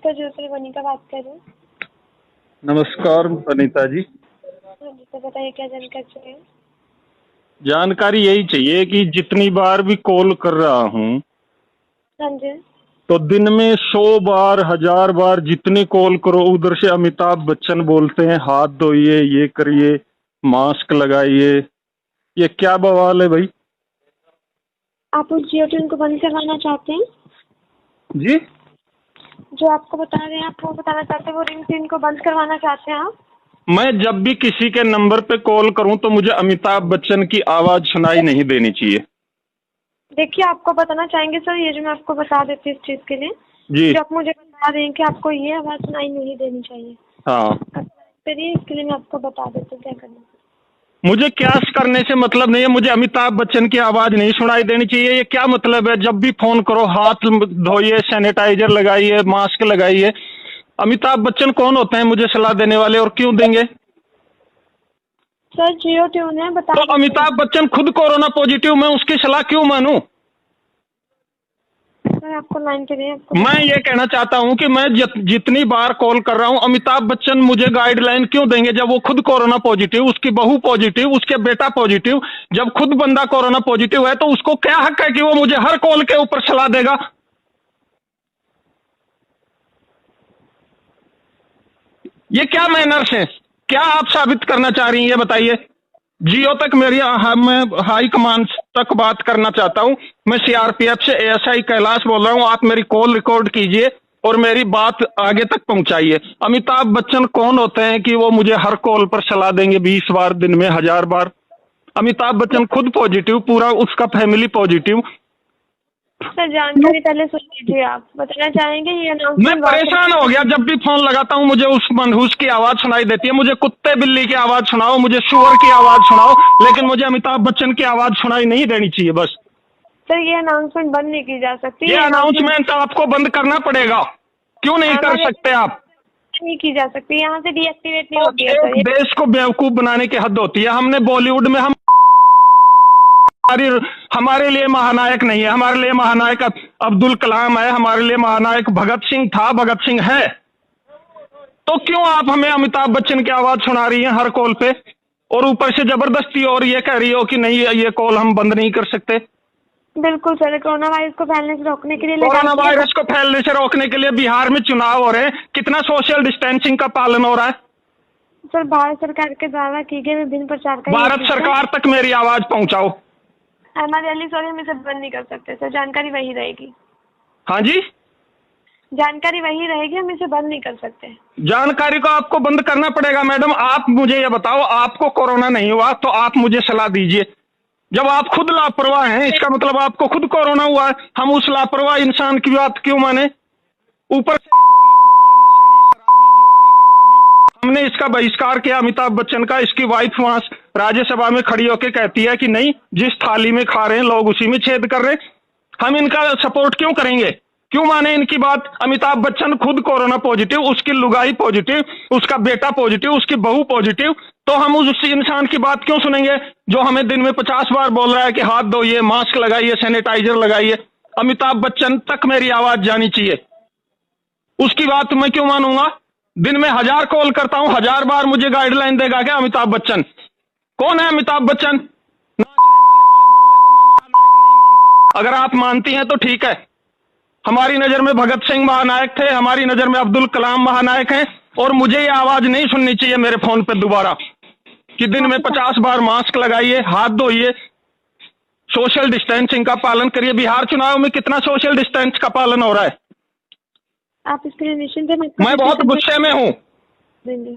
नमस्कार ज्योति वनिका बात कर रहे हैं। नमस्कार अनीता जी। हाँ जी, तो बताइए क्या जानकारी चाहिए। जानकारी यही चाहिए कि जितनी बार भी कॉल कर रहा हूँ हाँ जी। तो दिन में 100 बार 1000 बार जितनी कॉल करो उधर से अमिताभ बच्चन बोलते हैं हाथ धोइए, ये करिए, मास्क लगाइए। ये क्या बवाल है भाई? आप उस जियो ट्यून को बंद करवाना चाहते हैं? जी, जो आपको बता रहे हैं आप वो बताना चाहते हैं, वो रिंग टोन को बंद करवाना चाहते हैं आप? मैं जब भी किसी के नंबर पे कॉल करूं तो मुझे अमिताभ बच्चन की आवाज सुनाई नहीं देनी चाहिए। देखिए, आपको बताना चाहेंगे सर, ये जो मैं आपको बता देती हूँ इस चीज़ के लिए, जी जो आप मुझे बता रहे हैं कि आपको ये आवाज़ सुनाई नहीं देनी चाहिए। हाँ, चलिए, इसके लिए मैं आपको बता देती हूँ क्या करना है। मुझे क्या करने से मतलब नहीं है। मुझे अमिताभ बच्चन की आवाज नहीं सुनाई देनी चाहिए। ये क्या मतलब है? जब भी फोन करो हाथ धोइए, सैनिटाइजर लगाइए, मास्क लगाइए। अमिताभ बच्चन कौन होते हैं मुझे सलाह देने वाले, और क्यों देंगे? सर जियो ट्यून है, बता तो देती हूँ। अमिताभ बच्चन खुद कोरोना पॉजिटिव, मैं उसकी सलाह क्यों मानूं? सर आपको लाइन पे नहीं, आपको मैं ये कहना चाहता हूं कि मैं जितनी बार कॉल कर रहा हूं, अमिताभ बच्चन मुझे गाइडलाइन क्यों देंगे जब वो खुद कोरोना पॉजिटिव, उसकी बहू पॉजिटिव, उसके बेटा पॉजिटिव। जब खुद बंदा कोरोना पॉजिटिव है तो उसको क्या हक है कि वो मुझे हर कॉल के ऊपर सलाह देगा? ये क्या मैनर्स है? क्या आप साबित करना चाह रही हैं ये बताइए। जियो तक मेरी मैं हाई कमांड तक बात करना चाहता हूं। मैं सीआरपीएफ से एएसआई कैलाश बोल रहा हूं। आप मेरी कॉल रिकॉर्ड कीजिए और मेरी बात आगे तक पहुंचाइए। अमिताभ बच्चन कौन होते हैं कि वो मुझे हर कॉल पर सलाह देंगे 20 बार, दिन में 1000 बार? अमिताभ बच्चन खुद पॉजिटिव, पूरा उसका फैमिली पॉजिटिव। सर जानकारी पहले सुन लीजिए। आप बताना चाहेंगे ये मैं अनाउंसमेंट परेशान हो गया, जब भी फोन लगाता हूँ मुझे उस मनहूस की आवाज सुनाई देती है। मुझे कुत्ते बिल्ली की आवाज सुनाओ, मुझे सुअर की आवाज सुनाओ, लेकिन मुझे अमिताभ बच्चन की आवाज सुनाई नहीं देनी चाहिए बस। सर ये अनाउंसमेंट बंद नहीं की जा सकती। ये अनाउंसमेंट आपको बंद करना पड़ेगा। क्यों नहीं कर हमारे सकते आप? नहीं की जा सकती, यहाँ से डीएक्टिवेट नहीं तो होती है एक सर ये। देश को बेवकूफ बनाने की हद होती है। हमने बॉलीवुड में हमारे लिए महानायक नहीं है। हमारे लिए महानायक अब्दुल कलाम है, हमारे लिए महानायक भगत सिंह था, भगत सिंह है। तो क्यों आप हमें अमिताभ बच्चन की आवाज सुना रही हैं हर कॉल पे, और ऊपर से जबरदस्ती और ये कह रही हो कि नहीं ये कॉल हम बंद नहीं कर सकते? बिल्कुल सर, कोरोना वायरस को फैलने से रोकने के लिए कोरोना वायरस को फैलने से रोकने के लिए बिहार में चुनाव हो रहे हैं, कितना सोशल डिस्टेंसिंग का पालन हो रहा है? सर भारत सरकार के द्वारा की गई विभिन्न प्रचार का भारत सरकार तक मेरी आवाज पहुंचाओ। हमारे अली सॉरी हम इसे बंद नहीं कर सकते सर, जानकारी वही रहेगी। हाँ जी, जानकारी वही रहेगी, हम इसे बंद नहीं कर सकते। जानकारी को आपको बंद करना पड़ेगा मैडम। आप मुझे ये बताओ, आपको कोरोना नहीं हुआ तो आप मुझे सलाह दीजिए। जब आप खुद लापरवाह हैं, इसका मतलब आपको खुद कोरोना हुआ है। हम उस लापरवाह इंसान की बात क्यों माने? ऊपर से बॉलीवुड वाले नशेड़ी, शराबी, जुआरी, कबाबी। हमने इसका बहिष्कार किया अमिताभ बच्चन का। इसकी वाइफ वहां राज्यसभा में खड़ी होकर कहती है कि नहीं, जिस थाली में खा रहे हैं लोग उसी में छेद कर रहे हैं। हम इनका सपोर्ट क्यों करेंगे? क्यों माने इनकी बात? अमिताभ बच्चन खुद कोरोना पॉजिटिव, उसकी लुगाई पॉजिटिव, उसका बेटा पॉजिटिव, उसकी बहू पॉजिटिव। तो हम उस इंसान की बात क्यों सुनेंगे जो हमें दिन में 50 बार बोल रहा है कि हाथ धोइए, मास्क लगाइए, सैनिटाइजर लगाइए? अमिताभ बच्चन तक मेरी आवाज जानी चाहिए। उसकी बात मैं क्यों मानूंगा? दिन में 1000 कॉल करता हूं, 1000 बार मुझे गाइडलाइन देगा क्या अमिताभ बच्चन? कौन है अमिताभ बच्चन? नाचने गाने वाले भड़वे को मैं महानायक नहीं मानता। अगर आप मानती हैं तो ठीक है। हमारी नजर में भगत सिंह महानायक थे, हमारी नजर में अब्दुल कलाम महानायक हैं। और मुझे ये आवाज नहीं सुननी चाहिए मेरे फोन पे दोबारा कि दिन में 50 बार मास्क लगाइए, हाथ धोइए, सोशल डिस्टेंसिंग का पालन करिए। बिहार चुनाव में कितना सोशल डिस्टेंस का पालन हो रहा है? आप इसके लिए निश्चिंत हैं। मैं बहुत गुस्से में हूँ। देंगे।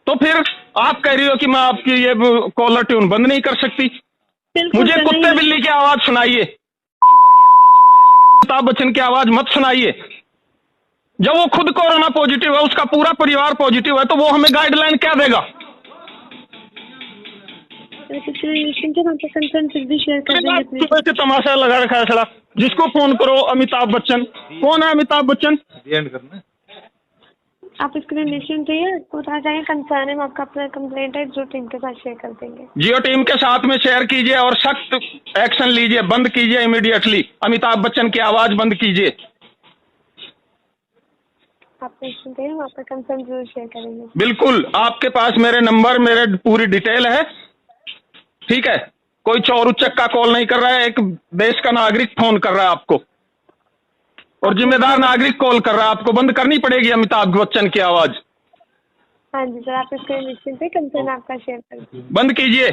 तो फिर आप कह रही हो कि मैं आपकी ये कॉलर ट्यून बंद नहीं कर सकती। मुझे कुत्ते बिल्ली की आवाज सुनाइए, अमिताभ बच्चन की आवाज मत सुनाइए। जब वो खुद कोरोना पॉजिटिव है, उसका पूरा परिवार पॉजिटिव है, तो वो हमें गाइडलाइन क्या देगा? तमाशा लगा रखा है सला। जिसको फोन करो अमिताभ बच्चन। कौन है अमिताभ बच्चन? आप इसके लिए निश्चिंत रहिए। आपको बताना चाहिए कंसर्न है, आपका अपना कंप्लेंट है जो टीम के साथ शेयर कर देंगे। जियो टीम के साथ में शेयर कीजिए और सख्त एक्शन लीजिए, बंद कीजिए इमीडिएटली। अमिताभ बच्चन की आवाज बंद कीजिए। आप निश्चिंत रहिए, हम आपका कंसर्न जरूर शेयर करेंगे। बिल्कुल, आपके पास मेरे नंबर, मेरे पूरी डिटेल है, ठीक है। कोई चोर उचक्का कॉल नहीं कर रहा है, एक देश का नागरिक फोन कर रहा है आपको, और जिम्मेदार नागरिक कॉल कर रहा है आपको। बंद करनी पड़ेगी अमिताभ बच्चन की आवाज। हाँ जी सर, आप इसके लिए निश्चिंत है, कंसर्न आपका शेयर कर दीजिए। बंद कीजिए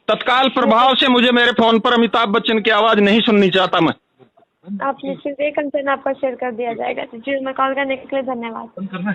तत्काल प्रभाव से। मुझे मेरे फोन पर अमिताभ बच्चन की आवाज नहीं सुननी चाहता मैं। आप निश्चिंत है, कंसर्न आपका शेयर कर दिया जाएगा। जी, मैं कॉल करने के लिए धन्यवाद।